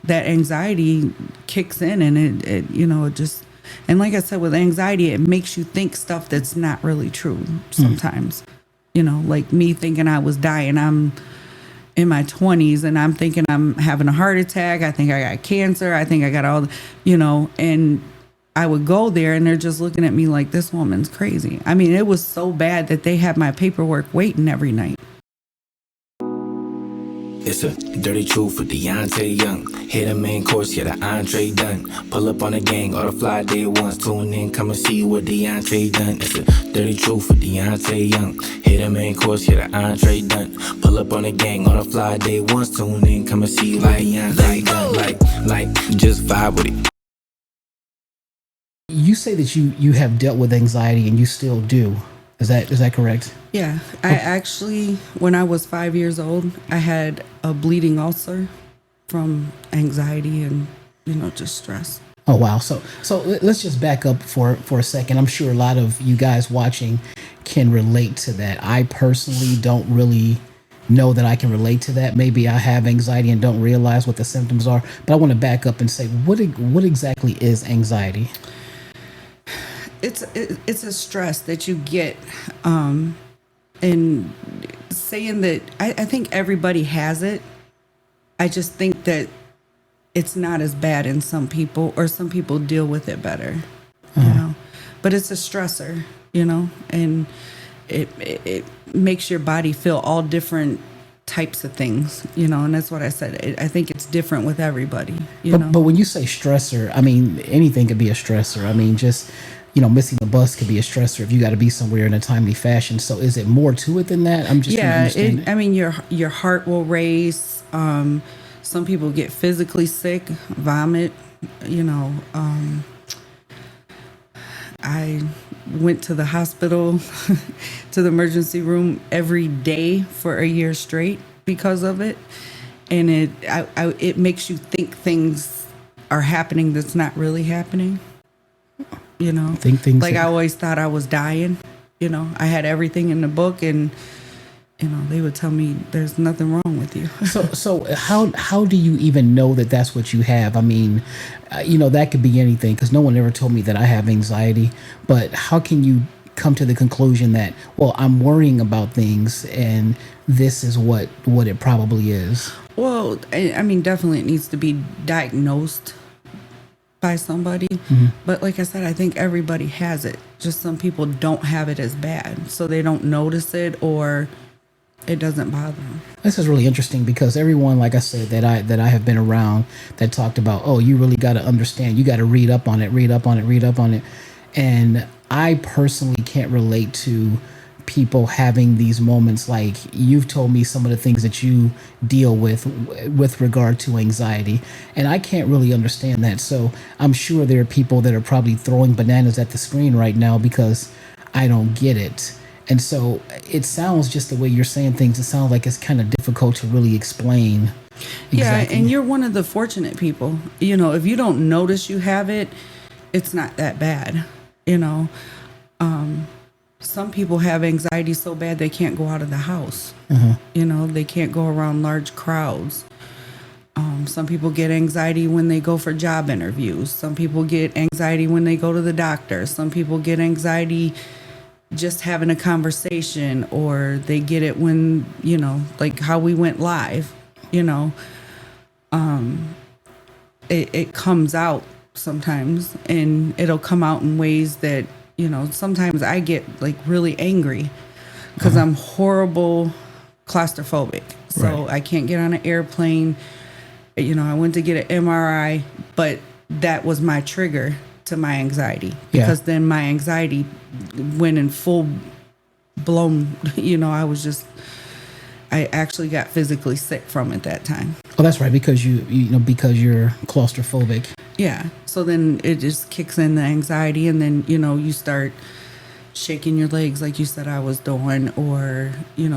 that anxiety kicks in, and it it just, and like I said, with anxiety, it makes you think stuff that's not really true sometimes. Like me thinking I was dying. I'm in my 20s and I'm thinking I'm having a heart attack. I think I got cancer. I think I got all, and I would go there and they're just looking at me like, this woman's crazy. I mean, it was so bad that they had my paperwork waiting every night. It's a dirty truth with Deante Young. Hit a main course, yeah, the entree done. Pull up on the gang, all the fly day ones. Tune in, come and see what Deante done. It's a dirty truth with Deante Young. Hit a main course, yeah, the entree done. Pull up on the gang, all the fly day ones. Tune in, come and see what Deante done. Like, just vibe with it. You say that you have dealt with anxiety and you still do. Is that correct? Yeah. I actually, when I was 5 years old, I had a bleeding ulcer from anxiety and, just stress. Oh, wow. So let's just back up for a second. I'm sure a lot of you guys watching can relate to that. I personally don't really know that I can relate to that. Maybe I have anxiety and don't realize what the symptoms are. But I want to back up and say, what exactly is anxiety? It's a stress that you get, and saying that I think everybody has it. I just think that it's not as bad in some people, or some people deal with it better, but it's a stressor, and it makes your body feel all different types of things, and that's what I said. I think it's different with everybody, But when you say stressor, I mean, anything could be a stressor. I mean, just, missing the bus could be a stressor if you got to be somewhere in a timely fashion. So is it more to it than that? I'm just trying to understand. I mean, your heart will race. Some people get physically sick, vomit, I went to the hospital, to the emergency room every day for a year straight because of it. And it makes you think things are happening that's not really happening. Think things like I always thought I was dying. I had everything in the book, and they would tell me there's nothing wrong with you. So how do you even know that that's what you have? I mean, that could be anything, because no one ever told me that I have anxiety. But how can you come to the conclusion that, well, I'm worrying about things and this is what it probably is? Well, I mean, definitely it needs to be diagnosed by somebody. But like I said, I think everybody has it. Just some people don't have it as bad, so they don't notice it, or it doesn't bother them. This is really interesting, because everyone, like I said, that I have been around that talked about, oh, you really got to understand, you got to read up on it. And I personally can't relate to people having these moments. Like, you've told me some of the things that you deal with regard to anxiety, and I can't really understand that. So I'm sure there are people that are probably throwing bananas at the screen right now because I don't get it. And so it sounds, just the way you're saying things, it sounds like it's kind of difficult to really explain. Exactly. Yeah, and you're one of the fortunate people. If you don't notice you have it, it's not that bad. Some people have anxiety so bad they can't go out of the house. They can't go around large crowds. Some people get anxiety when they go for job interviews. Some people get anxiety when they go to the doctor. Some people get anxiety just having a conversation, or they get it when, like how we went live, it comes out sometimes, and it'll come out in ways that, sometimes I get like really angry because I'm horrible claustrophobic. So Right. I can't get on an airplane. I went to get an MRI, but that was my trigger to my anxiety, because then my anxiety went in full blown, I actually got physically sick from it that time. Oh, that's right, because because you're claustrophobic. Yeah. So then it just kicks in the anxiety, and then, you start shaking your legs like you said I was doing, or,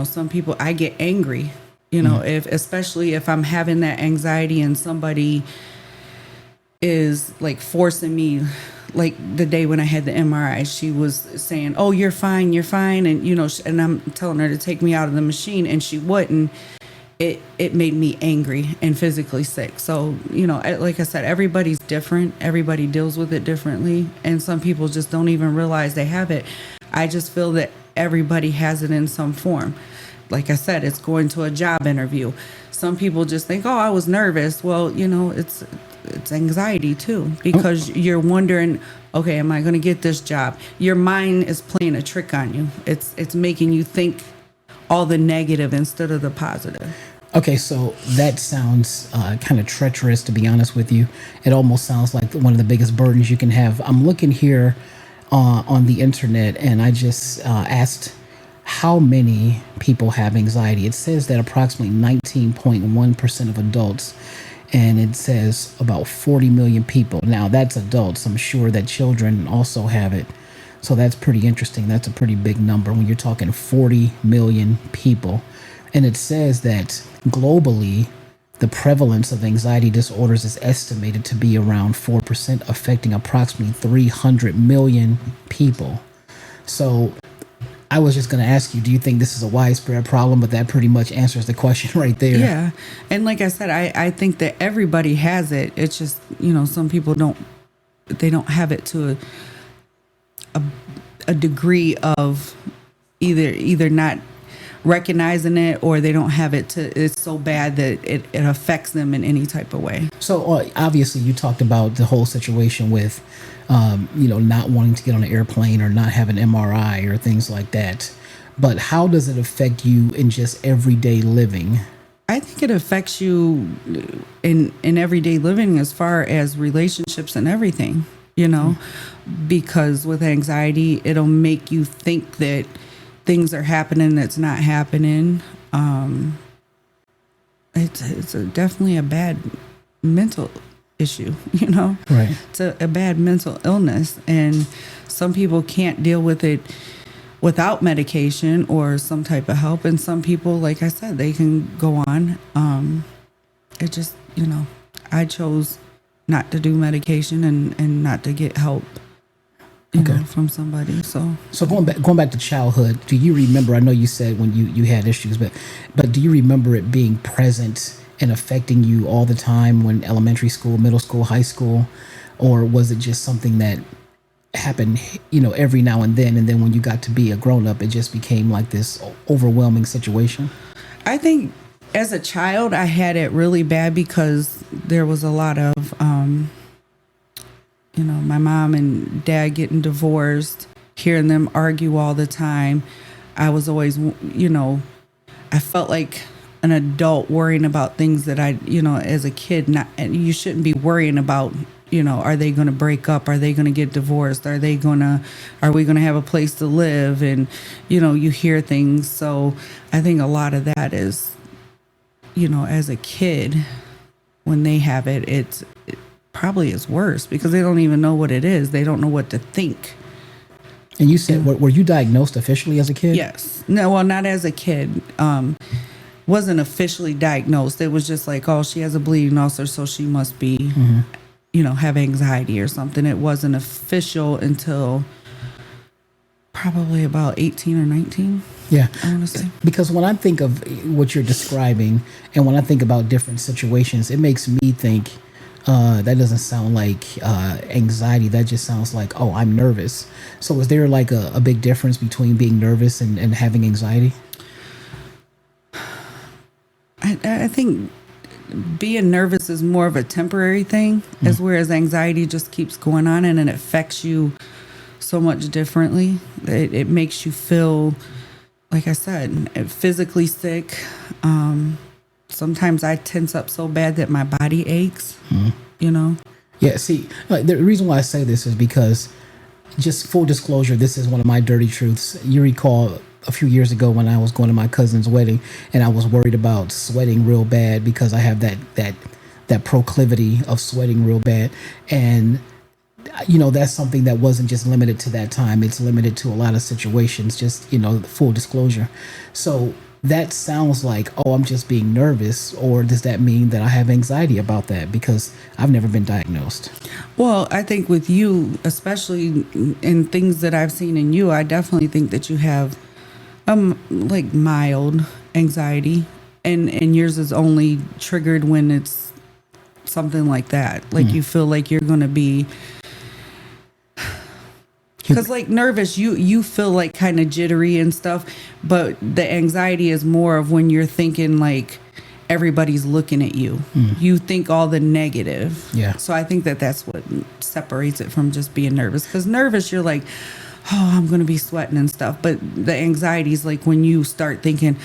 some people, I get angry, especially if I'm having that anxiety and somebody is like forcing me. Like the day when I had the MRI, she was saying, "Oh, you're fine," and and I'm telling her to take me out of the machine, and she wouldn't. it made me angry and physically sick. So, like I said, everybody's different. Everybody deals with it differently. And some people just don't even realize they have it. I just feel that everybody has it in some form. Like I said, it's going to a job interview. Some people just think, oh, I was nervous. Well, it's anxiety too, because you're wondering, okay, am I going to get this job? Your mind is playing a trick on you. It's making you think all the negative instead of the positive. Okay, so that sounds kind of treacherous, to be honest with you. It almost sounds like one of the biggest burdens you can have. I'm looking here on the internet, and I just asked how many people have anxiety. It says that approximately 19.1% of adults, and it says about 40 million people. Now, that's adults. I'm sure that children also have it. So that's pretty interesting. That's a pretty big number when you're talking 40 million people. And it says that globally, the prevalence of anxiety disorders is estimated to be around 4%, affecting approximately 300 million people. So I was just going to ask you, do you think this is a widespread problem? But that pretty much answers the question right there. Yeah. And like I said, I think that everybody has it. It's just, some people don't have it to a degree of either not recognizing it, or they don't have it it's so bad that it affects them in any type of way. So obviously you talked about the whole situation with not wanting to get on an airplane or not having MRI or things like that, but how does it affect you in just everyday living? I think it affects you in everyday living as far as relationships and everything, because with anxiety, it'll make you think that things are happening that's not happening. It's definitely a bad mental issue, Right. It's a bad mental illness, and some people can't deal with it without medication or some type of help, and some people, like I said, they can go on. It just, I chose not to do medication and not to get help from somebody. So going back to childhood, do you remember, I know you said when you had issues, but do you remember it being present and affecting you all the time when elementary school, middle school, high school, or was it just something that happened, every now and then when you got to be a grown up, it just became like this overwhelming situation? I think as a child, I had it really bad because there was a lot of, my mom and dad getting divorced, hearing them argue all the time. I was always, I felt like an adult worrying about things that I, as a kid, and you shouldn't be worrying about, are they going to break up? Are they going to get divorced? Are we going to have a place to live? And, you hear things. So I think a lot of that is, as a kid, when they have it, it probably is worse because they don't even know what it is. They don't know what to think. And you said, were you diagnosed officially as a kid? Yes. No, well, not as a kid. Wasn't officially diagnosed. It was just like, oh, she has a bleeding ulcer, so she must be, have anxiety or something. It wasn't official until probably about 18 or 19. Yeah. I want to say. Because when I think of what you're describing and when I think about different situations, it makes me think that doesn't sound like anxiety. That just sounds like, oh, I'm nervous. So is there like a big difference between being nervous and having anxiety? I think being nervous is more of a temporary thing, as whereas anxiety just keeps going on and it affects you so much differently. It makes you feel, like I said, physically sick. Sometimes I tense up so bad that my body aches, Yeah, see, the reason why I say this is because, just full disclosure, this is one of my dirty truths. You recall a few years ago when I was going to my cousin's wedding and I was worried about sweating real bad because I have that proclivity of sweating real bad. And, that's something that wasn't just limited to that time. It's limited to a lot of situations, just, full disclosure. So that sounds like, oh, I'm just being nervous, or does that mean that I have anxiety about that? Because I've never been diagnosed. Well, I think with you, especially in things that I've seen in you, I definitely think that you have like mild anxiety. and yours is only triggered when it's something like that. Like you feel like you're going to be, because like nervous, you feel like kind of jittery and stuff, but the anxiety is more of when you're thinking like everybody's looking at you. You think all the negative. Yeah. So I think that that's what separates it from just being nervous. Because nervous, you're like, oh, I'm going to be sweating and stuff. But the anxiety is like when you start thinking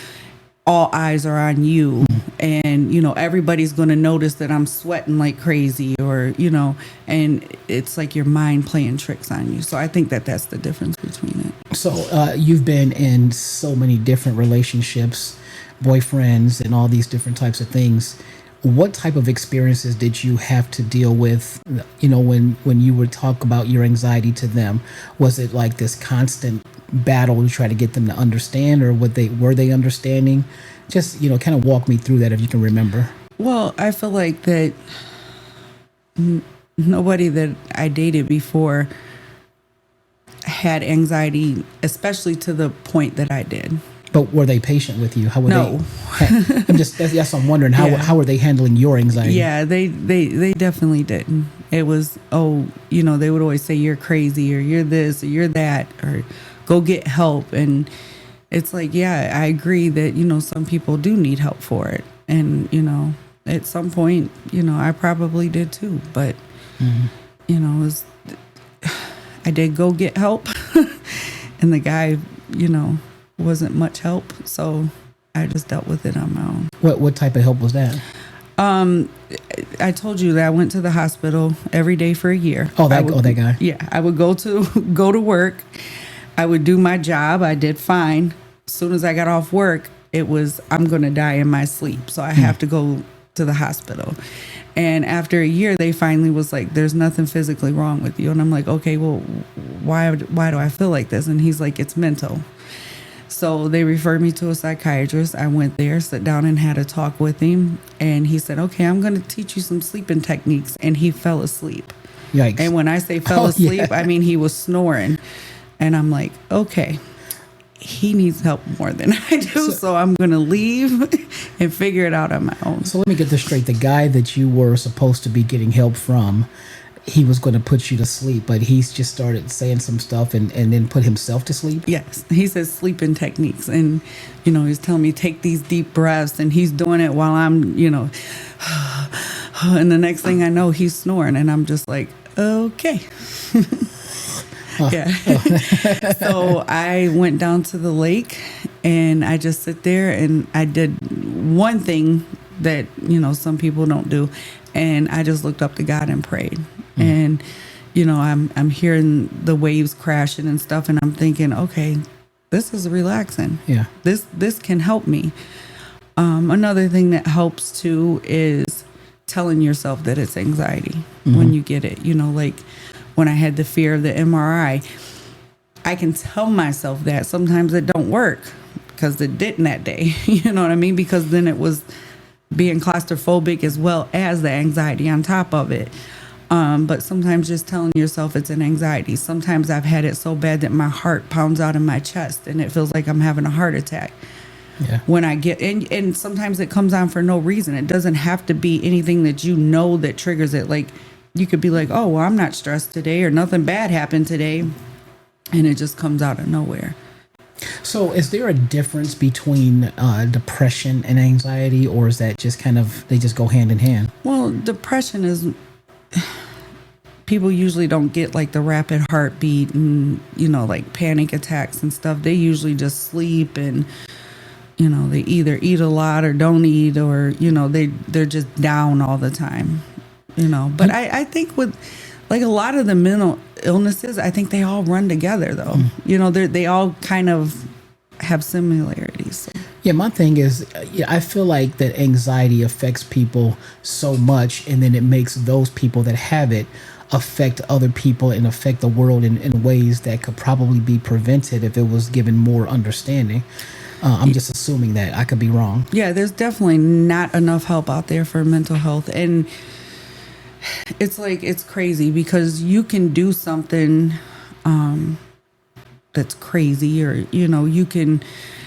all eyes are on you, and, you know, everybody's going to notice that I'm sweating like crazy, or, you know, and it's like your mind playing tricks on you. So I think that that's the difference between it. So you've been in so many different relationships, boyfriends, and all these different types of things. What type of experiences did you have to deal with, you know, when you would talk about your anxiety to them? Was it like this constant battle to try to get them to understand, or were they understanding? Just, you know, kind of walk me through that if you can remember. Well, I feel like that nobody that I dated before had anxiety, especially to the point that I did. But were they patient with you? How were No. they? That's what I'm wondering. How were they handling your anxiety? Yeah, they definitely didn't. It was, oh, you know, they would always say you're crazy, or you're this, or you're that, or go get help. And it's like, yeah, I agree that, you know, some people do need help for it. And, you know, at some point, you know, I probably did too. But, you know, I did go get help. And the guy, you know, wasn't much help. So I just dealt with it on my own. What type of help was that? I told you that I went to the hospital every day for a year. That guy. Yeah, I would go to work. I would do my job. I did fine. As soon as I got off work, it was, I'm going to die in my sleep. So I have to go to the hospital. And after a year, they finally was like, there's nothing physically wrong with you. And I'm like, okay, well, why do I feel like this? And he's like, it's mental. So they referred me to a psychiatrist. I went there, sat down and had a talk with him. And he said, okay, I'm going to teach you some sleeping techniques. And he fell asleep. Yikes. And when I say fell asleep, yeah. I mean, he was snoring. And I'm like, okay, he needs help more than I do. So I'm going to leave and figure it out on my own. So let me get this straight. The guy that you were supposed to be getting help from, he was going to put you to sleep, but he's just started saying some stuff and then put himself to sleep? Yes. He says sleeping techniques. And, you know, he's telling me take these deep breaths, and he's doing it while I'm, you know, and the next thing I know, he's snoring. And I'm just like, okay. Yeah. So I went down to the lake, and I just sit there, and I did one thing that, you know, some people don't do. And I just looked up to God and prayed. And, you know, I'm hearing the waves crashing and stuff, and I'm thinking, okay, this is relaxing. Yeah. This can help me. Another thing that helps too is telling yourself that it's anxiety when you get it. You know, like when I had the fear of the MRI, I can tell myself that. Sometimes it don't work because it didn't that day. You know what I mean? Because then it was being claustrophobic as well as the anxiety on top of it. But sometimes just telling yourself it's an anxiety. Sometimes I've had it so bad that my heart pounds out in my chest and it feels like I'm having a heart attack. Yeah. When I get, and sometimes it comes on for no reason. It doesn't have to be anything that you know that triggers it. Like you could be like, oh, well, I'm not stressed today, or nothing bad happened today. And it just comes out of nowhere. So is there a difference between depression and anxiety, or is that just kind of, they just go hand in hand? Well, depression is, people usually don't get like the rapid heartbeat and, you know, like panic attacks and stuff. They usually just sleep, and, you know, they either eat a lot or don't eat, or, you know, they're just down all the time, you know. But I think with like a lot of the mental illnesses, I think they all run together though. You know, they all kind of have similarities. So. Yeah, my thing is, I feel like that anxiety affects people so much, and then it makes those people that have it affect other people and affect the world in ways that could probably be prevented if it was given more understanding. I'm just assuming that. I could be wrong. Yeah, there's definitely not enough help out there for mental health. And it's like, it's crazy because you can do something that's crazy, or, you know, you can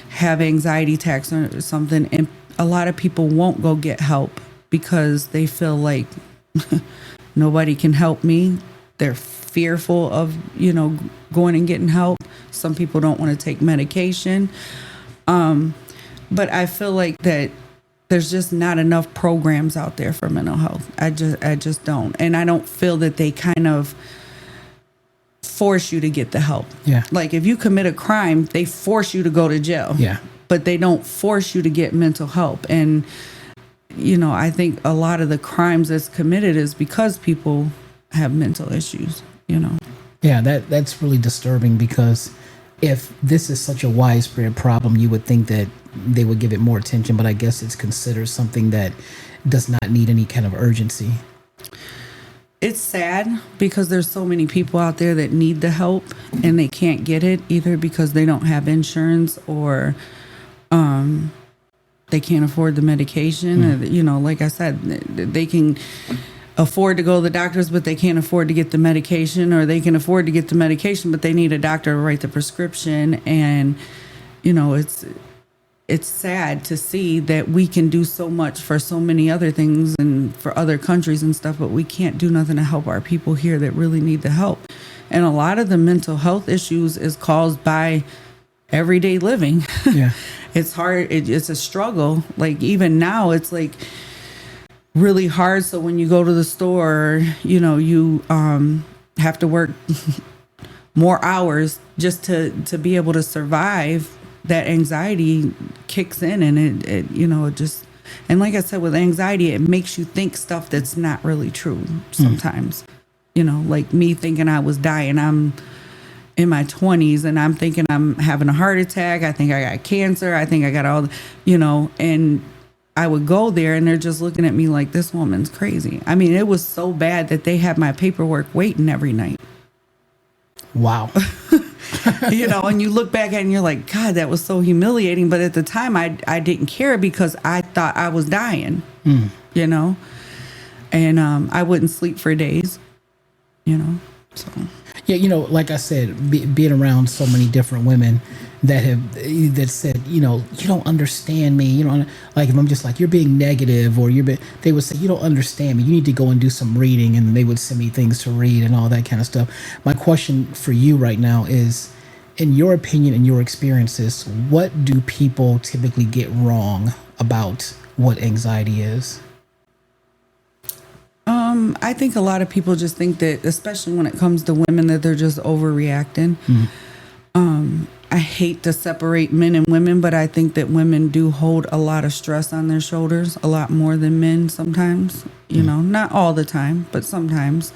have anxiety attacks or something, and a lot of people won't go get help because they feel like nobody can help me. They're fearful of, going and getting help. Some people don't want to take medication. But I feel like that there's just not enough programs out there for mental health. I just don't. And I don't feel that they kind of force you to get the help. Yeah. Like if you commit a crime, they force you to go to jail. Yeah. But they don't force you to get mental help. And, I think a lot of the crimes that's committed is because people have mental issues, Yeah, that's really disturbing, because if this is such a widespread problem, you would think that they would give it more attention, but I guess it's considered something that does not need any kind of urgency. It's sad because there's so many people out there that need the help and they can't get it either because they don't have insurance or they can't afford the medication. Or, like I said, they can afford to go to the doctors, but they can't afford to get the medication, or they can afford to get the medication, but they need a doctor to write the prescription. And, it's sad to see that we can do so much for so many other things and for other countries and stuff, but we can't do nothing to help our people here that really need the help. And a lot of the mental health issues is caused by everyday living. Yeah. It's hard. It's a struggle. Like even now it's like really hard. So when you go to the store, you have to work more hours just to be able to survive. That anxiety kicks in, and it just, and like I said, with anxiety, it makes you think stuff that's not really true sometimes. Like me thinking I was dying. I'm in my 20s and I'm thinking I'm having a heart attack. I think I got cancer. I think I got all, and I would go there and they're just looking at me like, this woman's crazy. I mean, it was so bad that they had my paperwork waiting every night. Wow. And you look back at it and you're like, God, that was so humiliating. But at the time I didn't care because I thought I was dying, and I wouldn't sleep for days, so. Yeah, like I said, being around so many different women that said, you don't understand me. Like if I'm just like, you're being negative, or they would say, you don't understand me. You need to go and do some reading, and they would send me things to read and all that kind of stuff. My question for you right now is, in your opinion and your experiences, what do people typically get wrong about what anxiety is? I think a lot of people just think that, especially when it comes to women, that they're just overreacting. I hate to separate men and women, but I think that women do hold a lot of stress on their shoulders, a lot more than men sometimes, not all the time, but sometimes.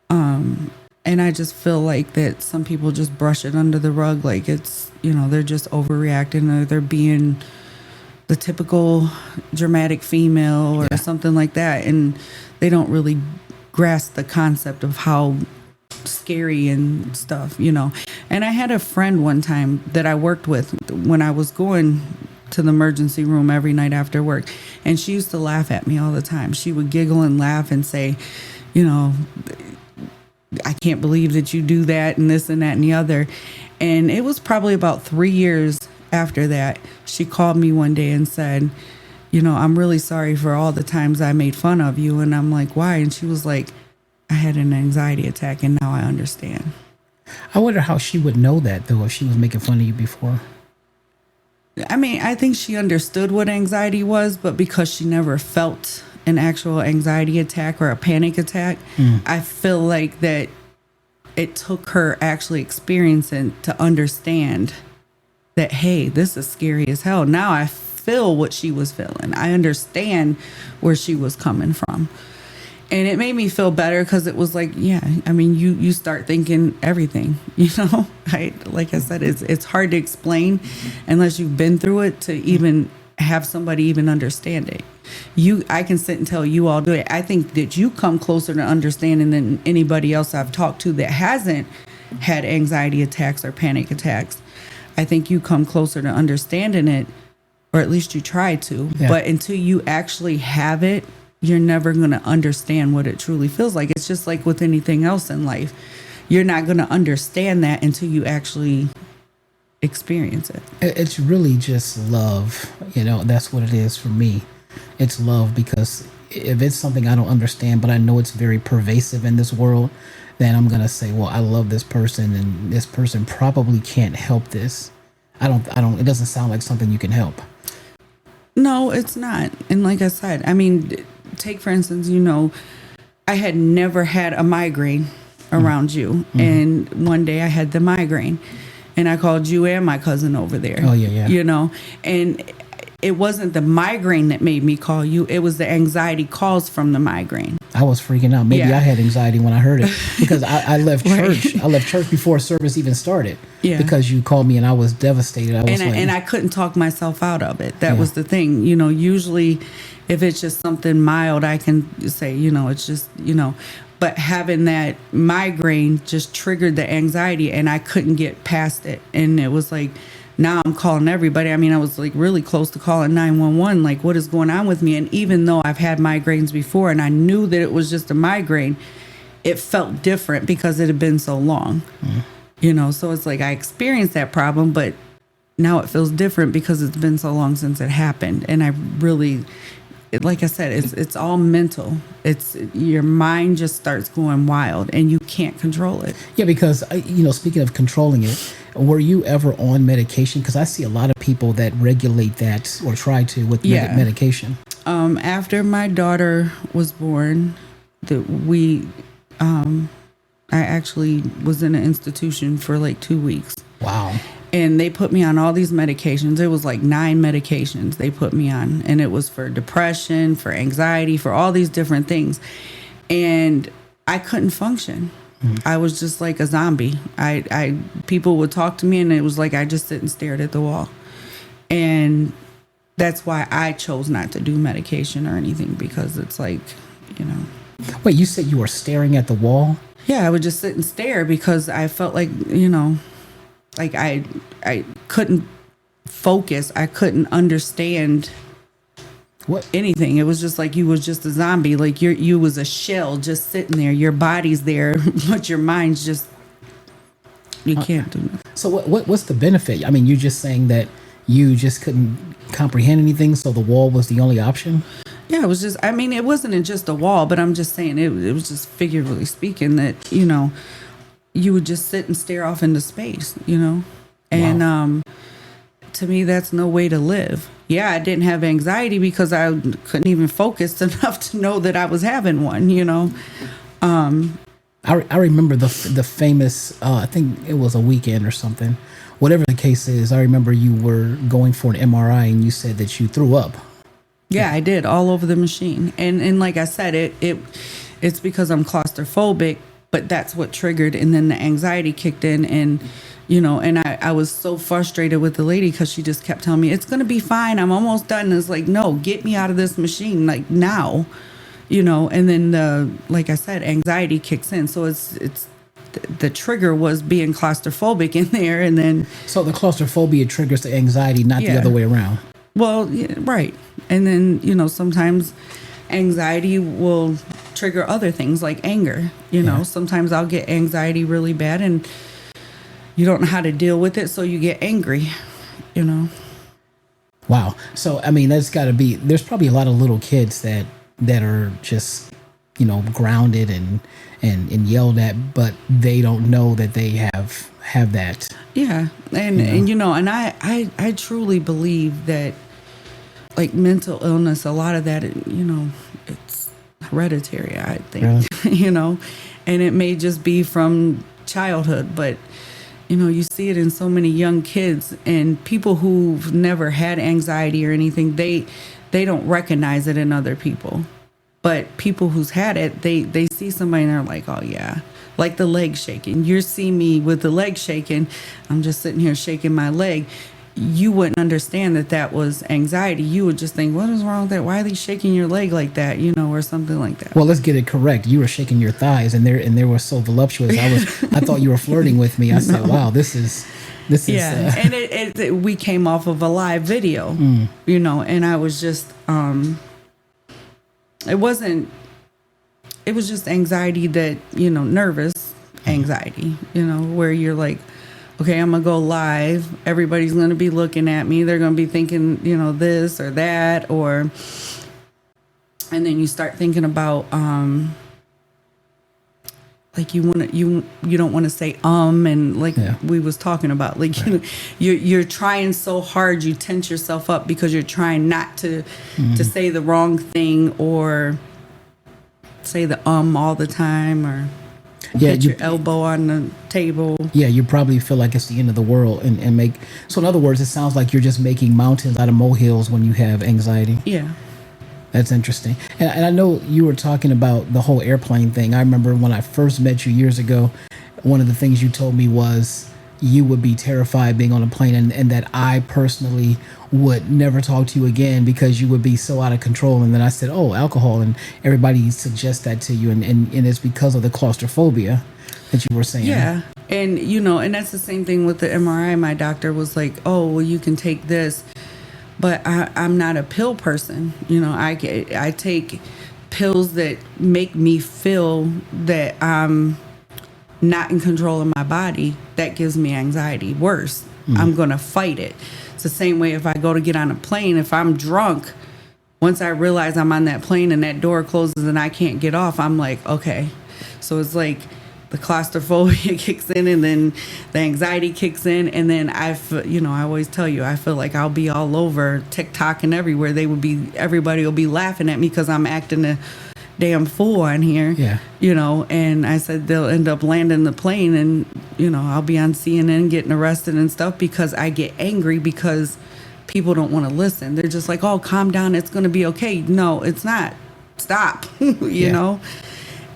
And I just feel like that some people just brush it under the rug. Like it's, they're just overreacting, or they're being the typical dramatic female or something like that. And they don't really grasp the concept of how scary and stuff, And I had a friend one time that I worked with when I was going to the emergency room every night after work. And she used to laugh at me all the time. She would giggle and laugh and say, I can't believe that you do that and this and that and the other. And it was probably about 3 years after that, she called me one day and said, I'm really sorry for all the times I made fun of you. And I'm like, why? And she was like, I had an anxiety attack and now I understand. I wonder how she would know that, though, if she was making fun of you before. I mean, I think she understood what anxiety was, but because she never felt an actual anxiety attack or a panic attack, I feel like that it took her actually experiencing to understand that, hey, this is scary as hell. Now I feel what she was feeling. I understand where she was coming from. And it made me feel better because it was like, yeah, I mean, you start thinking everything, like I said, it's hard to explain unless you've been through it to even have somebody even understand it. I can sit and tell you all do it. I think that you come closer to understanding than anybody else I've talked to that hasn't had anxiety attacks or panic attacks. I think you come closer to understanding it, or at least you try to. Yeah. But until you actually have it, you're never going to understand what it truly feels like. It's just like with anything else in life. You're not going to understand that until you actually experience it. It's really just love. That's what it is for me. It's love, because if it's something I don't understand, but I know it's very pervasive in this world, then I'm going to say, well, I love this person, and this person probably can't help this. It doesn't sound like something you can help. No, it's not. And like I said, I mean, take for instance, I had never had a migraine around you. Mm-hmm. And one day I had the migraine, and I called you and my cousin over there. Oh, yeah. And it wasn't the migraine that made me call you. It was the anxiety caused from the migraine. I was freaking out. Maybe I had anxiety when I heard it, because I left church. I left church before service even started. Yeah. Because you called me and I was devastated. And I couldn't talk myself out of it. That was the thing. Usually if it's just something mild, I can say, it's just, but having that migraine just triggered the anxiety, and I couldn't get past it. And it was like, now I'm calling everybody. I mean, I was like really close to calling 911, like, what is going on with me? And even though I've had migraines before and I knew that it was just a migraine, it felt different because it had been so long. So it's like I experienced that problem, but now it feels different because it's been so long since it happened. And I really, like I said, it's all mental. It's your mind just starts going wild and you can't control it. Yeah, because, speaking of controlling it, were you ever on medication? Because I see a lot of people that regulate that or try to with medication. After my daughter was born, I actually was in an institution for like 2 weeks. Wow. And they put me on all these medications. It was like 9 medications they put me on. And it was for depression, for anxiety, for all these different things. And I couldn't function. I was just like a zombie. People would talk to me and it was like I just sit and stared at the wall. And that's why I chose not to do medication or anything, because it's like, Wait, you said you were staring at the wall? Yeah, I would just sit and stare because I felt like, like I couldn't focus. I couldn't understand anything. It was just like you was just a zombie. Like you was a shell just sitting there. Your body's there, but your mind's just, you can't do nothing. So what's the benefit? I mean, you're just saying that you just couldn't comprehend anything, so the wall was the only option? Yeah, it was just, I mean, it wasn't just a wall, but I'm just saying it was just figuratively speaking that, you would just sit and stare off into space, And Wow. To me, that's no way to live. Yeah, I didn't have anxiety because I couldn't even focus enough to know that I was having one, I remember the famous, I think it was a weekend or something. Whatever the case is, I remember you were going for an MRI and you said that you threw up. Yeah, I did, all over the machine. And like I said, it's because I'm claustrophobic, but that's what triggered. And then the anxiety kicked in, and, and I was so frustrated with the lady because she just kept telling me, it's going to be fine. I'm almost done. And it's like, no, get me out of this machine, like now, and then like I said, anxiety kicks in. So it's the trigger was being claustrophobic in there. And then. So the claustrophobia triggers the anxiety, not the other way around. Well, yeah, right. And then, sometimes anxiety will trigger other things like anger. Sometimes I'll get anxiety really bad and you don't know how to deal with it, so you get angry, Wow. So, I mean, there's probably a lot of little kids that are just, grounded and yelled at, but they don't know that they have that. Yeah. And I truly believe that, like, mental illness, a lot of that, it's hereditary, I think, Really? And it may just be from childhood, but, you see it in so many young kids and people who've never had anxiety or anything, they don't recognize it in other people. But people who's had it, they see somebody and they're like, oh, yeah. Like the leg shaking. You see me with the leg shaking. I'm just sitting here shaking my leg. You wouldn't understand that was anxiety. You would just think, what is wrong with that? Why are they shaking your leg like that? Or something like that. Well, let's get it correct. You were shaking your thighs and they were so voluptuous. I thought you were flirting with me. I said, wow, this is. Yeah. And we came off of a live video, and I was just, it was just anxiety that, nervous anxiety, where you're like, okay, I'm gonna go live. Everybody's gonna be looking at me. They're gonna be thinking, this or that, and then you start thinking about, like you don't want to say and like we was talking about, like you're trying so hard, you tense yourself up because you're trying not to say the wrong thing or say the all the time or hit your elbow on the table. Yeah, you probably feel like it's the end of the world and make. So in other words, it sounds like you're just making mountains out of molehills when you have anxiety. Yeah. That's interesting. And I know you were talking about the whole airplane thing. I remember when I first met you years ago, one of the things you told me was you would be terrified being on a plane and that I personally would never talk to you again because you would be so out of control. And then I said, oh, alcohol. And everybody suggests that to you. And it's because of the claustrophobia that you were saying. Yeah. And, and that's the same thing with the MRI. My doctor was like, oh, well, you can take this. But I'm not a pill person. I take pills that make me feel that I'm not in control of my body. That gives me anxiety. Worse, I'm going to fight it. It's the same way if I go to get on a plane. If I'm drunk, once I realize I'm on that plane and that door closes and I can't get off, I'm like, okay. So it's like the claustrophobia kicks in and then the anxiety kicks in. And then I always tell you, I feel like I'll be all over TikTok and everywhere. Everybody will be laughing at me because I'm acting a damn fool on here. Yeah. And I said they'll end up landing the plane and, I'll be on CNN getting arrested and stuff because I get angry because people don't want to listen. They're just like, oh, calm down. It's going to be okay. No, it's not. Stop, you know?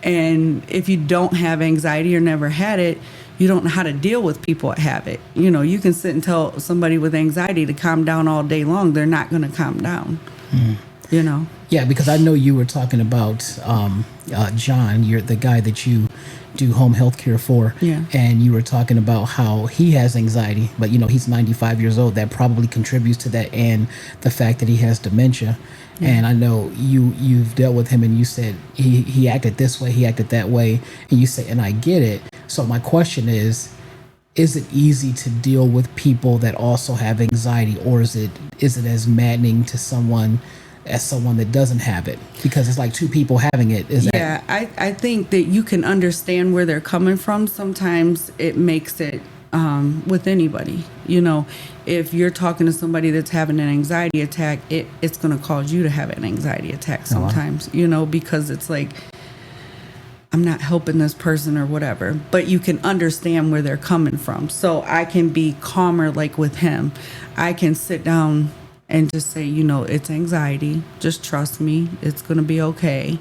And if you don't have anxiety or never had it, you don't know how to deal with people that have it. You can sit and tell somebody with anxiety to calm down all day long. They're not going to calm down, Yeah, because I know you were talking about John, you're the guy that you do home health care for. Yeah. And you were talking about how he has anxiety, but he's 95 years old. That probably contributes to that and the fact that he has dementia. Yeah. And I know you've dealt with him and you said he acted this way, he acted that way. And you say, and I get it. So my question is it easy to deal with people that also have anxiety, or is it as maddening to someone as someone that doesn't have it? Because it's like two people having it. I think that you can understand where they're coming from. Sometimes it makes it with anybody. If you're talking to somebody that's having an anxiety attack, it's going to cause you to have an anxiety attack sometimes, because it's like, I'm not helping this person or whatever, but you can understand where they're coming from. So I can be calmer, like with him. I can sit down and just say, it's anxiety. Just trust me. It's going to be okay.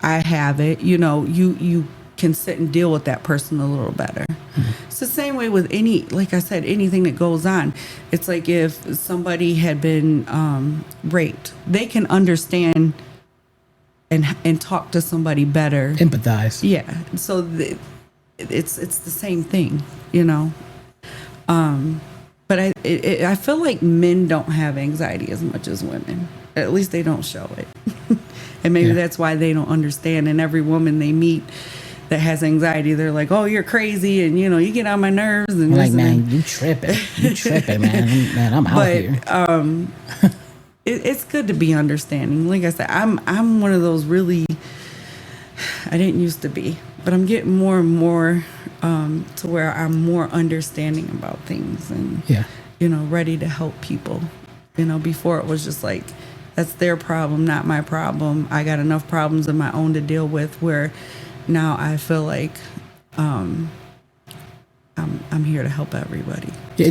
I have it. You can sit and deal with that person a little better. Mm-hmm. It's the same way with like I said, anything that goes on. It's like if somebody had been raped, they can understand and talk to somebody better. Empathize. Yeah. So it's the same thing, But I feel like men don't have anxiety as much as women. At least they don't show it. And maybe that's why they don't understand. And every woman they meet that has anxiety, they're like, oh, you're crazy. And, you get on my nerves. And I'm like, man, you tripping. You tripping, man. I'm out here. It's good to be understanding. Like I said, I'm one of those really, I didn't used to be, but I'm getting more and more to where I'm more understanding about things and, ready to help people. Before it was just like, that's their problem, not my problem. I got enough problems of my own to deal with, where now I feel like I'm here to help everybody. Yeah,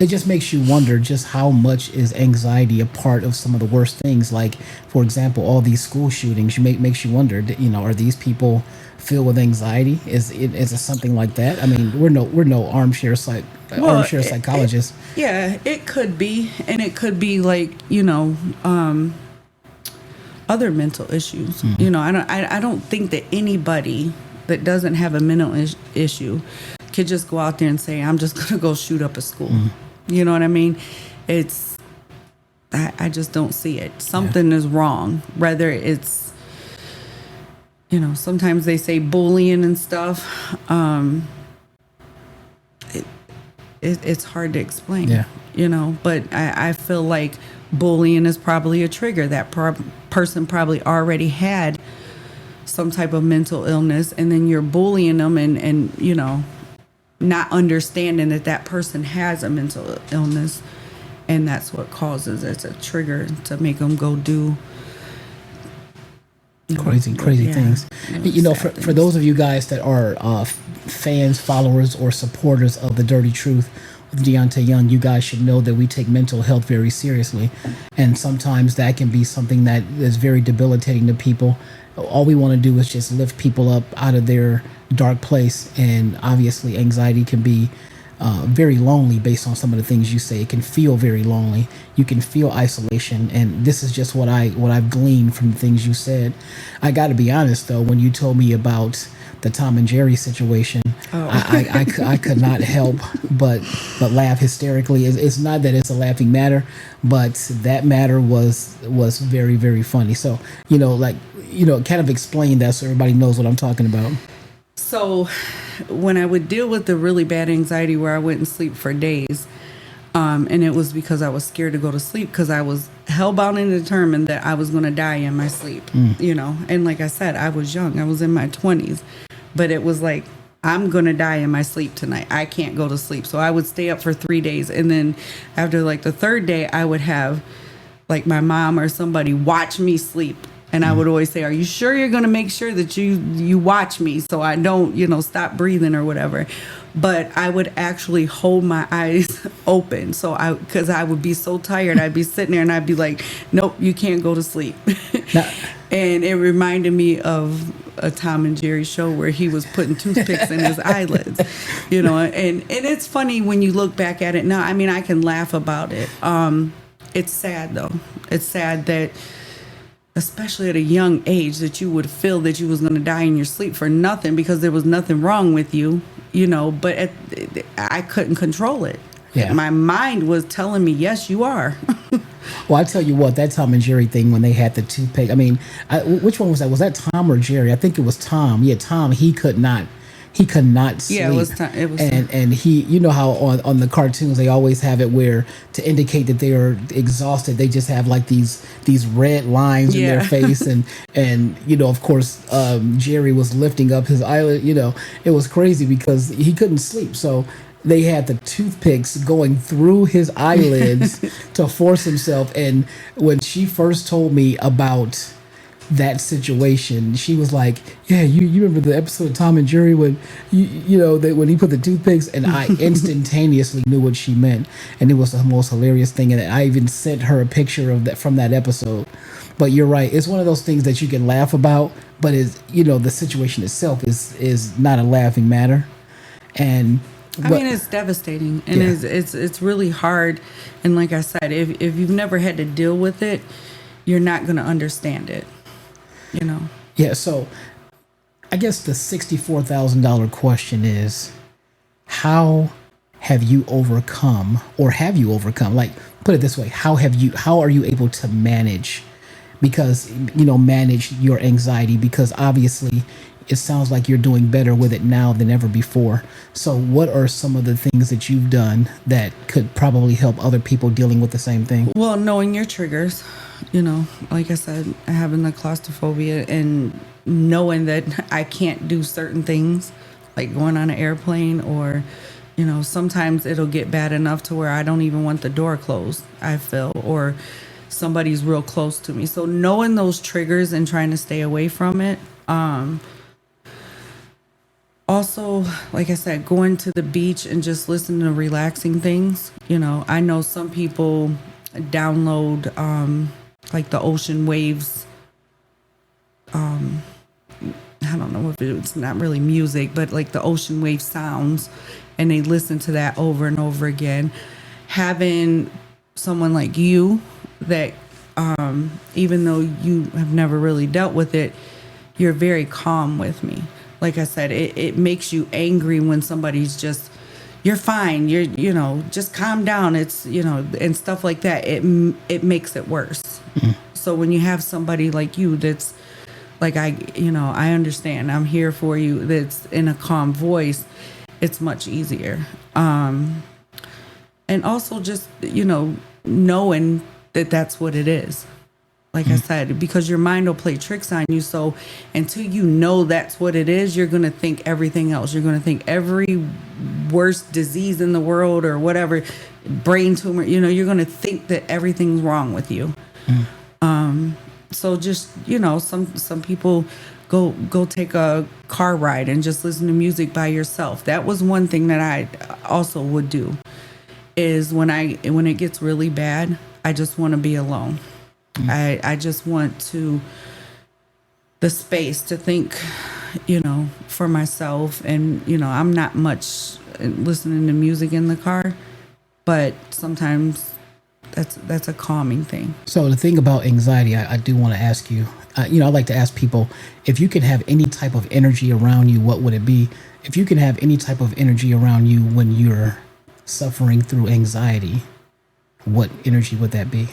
it just makes you wonder just how much is anxiety a part of some of the worst things. Like, for example, all these school shootings. Makes you wonder. Are these people filled with anxiety? Is it something like that? I mean, we're no armchair psychologists. It could be, and it could be like other mental issues. Mm-hmm. I don't think that anybody that doesn't have a mental issue could just go out there and say, I'm just going to go shoot up a school. Mm-hmm. You know what I mean? I just don't see it. Something is wrong. Whether it's, sometimes they say bullying and stuff. it's hard to explain. Yeah. You know, but I feel like bullying is probably a trigger. That person probably already had some type of mental illness, and then you're bullying them, and you know, not understanding that that person has a mental illness, and that's what causes it's a trigger to make them go do crazy things. You know, for those of you guys that are fans, followers, or supporters of The Dirty Truth with Deante Young, you guys should know that we take mental health very seriously, and sometimes that can be something that is very debilitating to people. All we want to do is just lift people up out of their dark place, and obviously anxiety can be very lonely based on some of the things you say. It can feel very lonely. You can feel isolation, and this is just what I've gleaned from the things you said. I got to be honest though, when you told me about the Tom and Jerry situation, I could not help but laugh hysterically. It's not that it's a laughing matter, but that matter was very, very funny. So, you know, like, you know, kind of explain that so everybody knows what I'm talking about. So when I would deal with the really bad anxiety where I wouldn't sleep for days, and it was because I was scared to go to sleep because I was hellbound and determined that I was going to die in my sleep, you know. And like I said, I was young. I was in my 20s. But it was like, I'm going to die in my sleep tonight. I can't go to sleep. So I would stay up for 3 days. And then after like the third day, I would have like my mom or somebody watch me sleep. And I would always say, are you sure you're going to make sure that you watch me so I don't, you know, stop breathing or whatever? But I would actually hold my eyes open. So because I would be so tired, I'd be sitting there and I'd be like, nope, you can't go to sleep. And it reminded me of a Tom and Jerry show where he was putting toothpicks in his eyelids, you know, and it's funny when you look back at it now. I mean, I can laugh about it. It's sad though. It's sad that, especially at a young age, that you would feel that you was going to die in your sleep for nothing because there was nothing wrong with you, you know, but I couldn't control it. Yeah. My mind was telling me, yes, you are. Well, I tell you what, that Tom and Jerry thing when they had the toothpick. I mean, which one was that? Was that Tom or Jerry? I think it was Tom. Yeah, Tom. He could not sleep. Yeah, it was Tom. And he, you know how on the cartoons they always have it where to indicate that they are exhausted, they just have like these red lines in their face, and you know, of course, Jerry was lifting up his eyelid. You know, it was crazy because he couldn't sleep. So they had the toothpicks going through his eyelids to force himself. And when she first told me about that situation, she was like, yeah, you remember the episode of Tom and Jerry when you know that when he put the toothpicks, and I instantaneously knew what she meant, and it was the most hilarious thing. And I even sent her a picture of that from that episode. But you're right, it's one of those things that you can laugh about, but is, you know, the situation itself is not a laughing matter. And I mean, it's devastating, and it's really hard. And like I said, if you've never had to deal with it, you're not going to understand it, you know? Yeah, so I guess the $64,000 question is, how have you overcome, like, put it this way, how are you able to manage your anxiety? Because obviously it sounds like you're doing better with it now than ever before. So what are some of the things that you've done that could probably help other people dealing with the same thing? Well, knowing your triggers, you know, like I said, having the claustrophobia and knowing that I can't do certain things, like going on an airplane, or, you know, sometimes it'll get bad enough to where I don't even want the door closed, I feel, or somebody's real close to me. So knowing those triggers and trying to stay away from it. Also, like I said, going to the beach and just listening to relaxing things. You know, I know some people download like the ocean waves. I don't know if it's not really music, but like the ocean wave sounds, and they listen to that over and over again. Having someone like you that, even though you have never really dealt with it, you're very calm with me. Like I said, it makes you angry when somebody's just, you're fine, you know, just calm down. It's, you know, and stuff like that. It makes it worse. Mm-hmm. So when you have somebody like you that's like, I understand, I'm here for you, that's in a calm voice, it's much easier. and also just, knowing that that's what it is. Like I said, because your mind will play tricks on you. So until you know that's what it is, you're going to think everything else. You're going to think every worst disease in the world or whatever, brain tumor, you're going to think that everything's wrong with you. So just, some people go take a car ride and just listen to music by yourself. That was one thing that I also would do, is when it gets really bad, I just want to be alone. I just want the space to think, for myself. And, I'm not much listening to music in the car, but sometimes that's a calming thing. So the thing about anxiety, I do want to ask you, I like to ask people, if you could have any type of energy around you, what would it be? If you could have any type of energy around you when you're suffering through anxiety, what energy would that be?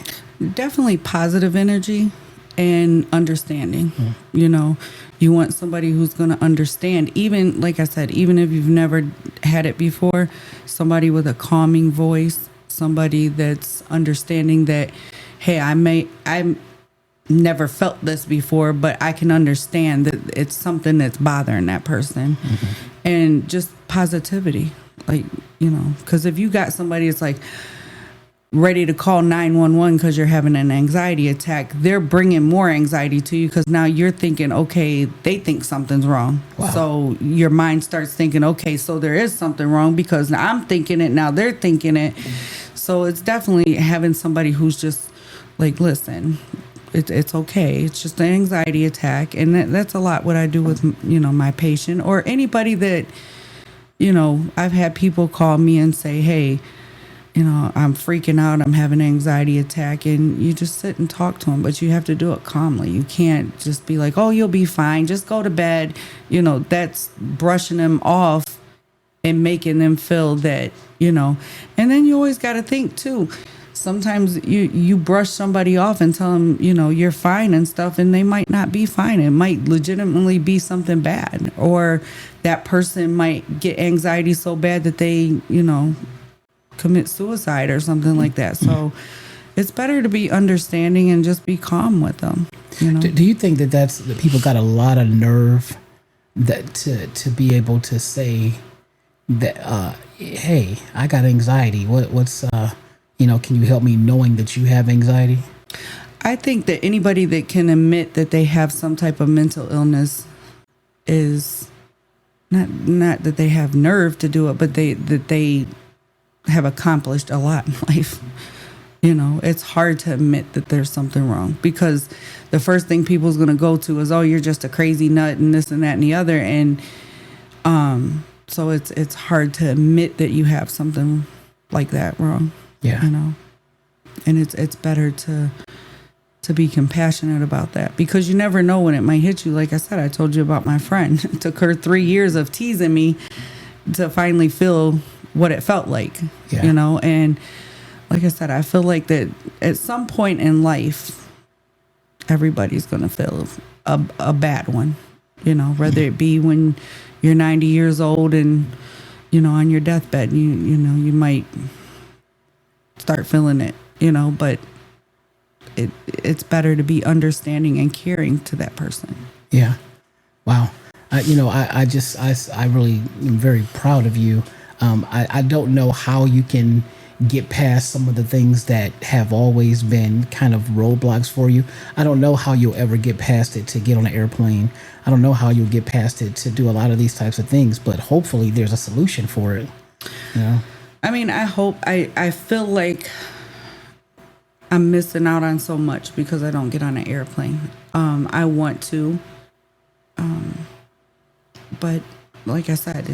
Definitely positive energy and understanding. You want somebody who's going to understand, even like I said, even if you've never had it before, somebody with a calming voice, somebody that's understanding that, hey, I've never felt this before, but I can understand that it's something that's bothering that person. And just positivity, because if you got somebody that's like ready to call 911 because you're having an anxiety attack, they're bringing more anxiety to you, because now you're thinking, okay, they think something's wrong. Wow. So your mind starts thinking, okay, so there is something wrong because I'm thinking it, now they're thinking it. So it's definitely having somebody who's just like, listen, it's okay. It's just an anxiety attack. And that's a lot what I do with, my patient or anybody that, I've had people call me and say, hey, I'm freaking out, I'm having an anxiety attack, and you just sit and talk to them, but you have to do it calmly. You can't just be like, oh, you'll be fine, just go to bed. That's brushing them off and making them feel that, and then you always got to think too. Sometimes you brush somebody off and tell them, you're fine and stuff, and they might not be fine. It might legitimately be something bad, or that person might get anxiety so bad that they, commit suicide or something like that. So it's better to be understanding and just be calm with them. Do you think that people got a lot of nerve that to be able to say that, hey, I got anxiety. What's can you help me, knowing that you have anxiety? I think that anybody that can admit that they have some type of mental illness is not that they have nerve to do it, but they have accomplished a lot in life. It's hard to admit that there's something wrong, because the first thing people's going to go to is, oh, you're just a crazy nut and this and that and the other. And so it's hard to admit that you have something like that wrong. Yeah. And it's better to be compassionate about that, because you never know when it might hit you. Like I said, I told you about my friend. It took her 3 years of teasing me to finally feel what it felt like. Yeah. And like I said, I feel like that at some point in life, everybody's going to feel a bad one, whether it be when you're 90 years old and, on your deathbed, you might start feeling it, but it's better to be understanding and caring to that person. Yeah. Wow. I really am very proud of you. I don't know how you can get past some of the things that have always been kind of roadblocks for you. I don't know how you'll ever get past it to get on an airplane. I don't know how you'll get past it to do a lot of these types of things, but hopefully there's a solution for it. I mean, I feel like I'm missing out on so much because I don't get on an airplane. I want to, but like I said,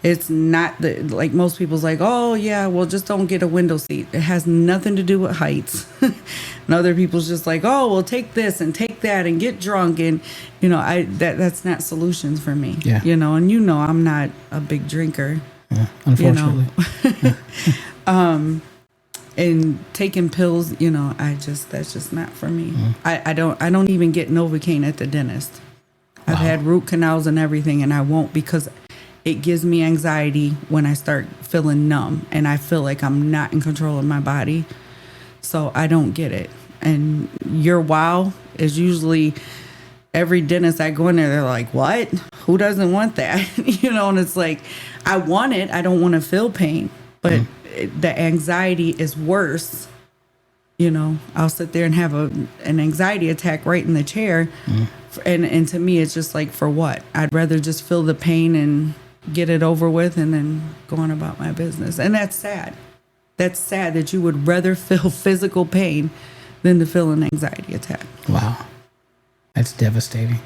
it's not like most people's like, oh yeah, well, just don't get a window seat. It has nothing to do with heights. And other people's just like, oh, well, take this and take that and get drunk, and that's not solutions for me. Yeah. And I'm not a big drinker. Yeah, unfortunately. And taking pills, that's just not for me. I don't even get Novocaine at the dentist. I've had root canals and everything, and I won't, because it gives me anxiety when I start feeling numb and I feel like I'm not in control of my body. So I don't get it. And your wow is usually every dentist I go in there, they're like, what? Who doesn't want that? And it's like, I want it. I don't want to feel pain. But the anxiety is worse. I'll sit there and have an anxiety attack right in the chair. And to me, it's just like, for what? I'd rather just feel the pain and get it over with and then go on about my business. And that's sad. That's sad that you would rather feel physical pain than to feel an anxiety attack. Wow. That's devastating.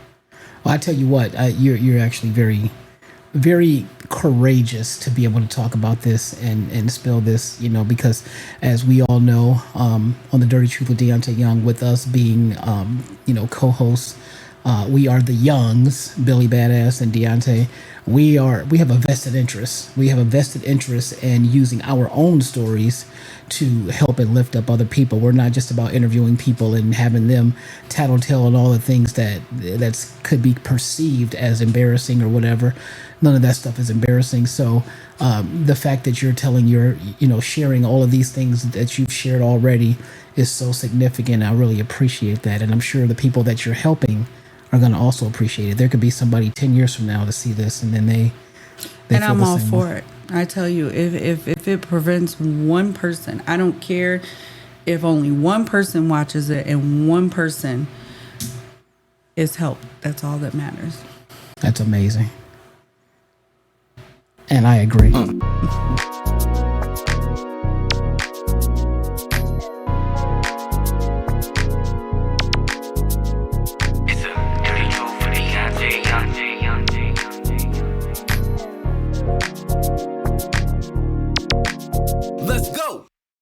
Well, I tell you what, you're actually very, very courageous to be able to talk about this and spill this, because as we all know, on the Dirty Truth with Deante Young, with us being, co-hosts, we are the Youngs, Billie Bad Ass and Deante. We have a vested interest. We have a vested interest in using our own stories to help and lift up other people. We're not just about interviewing people and having them tattletale on all the things that could be perceived as embarrassing or whatever. None of that stuff is embarrassing. So the fact that you're telling sharing all of these things that you've shared already is so significant. I really appreciate that. And I'm sure the people that you're helping are going to also appreciate it. There could be somebody 10 years from now to see this and then they and I'm all for it. I tell you, if it prevents one person, I don't care if only one person watches it and one person is helped. That's all that matters. That's amazing. And I agree.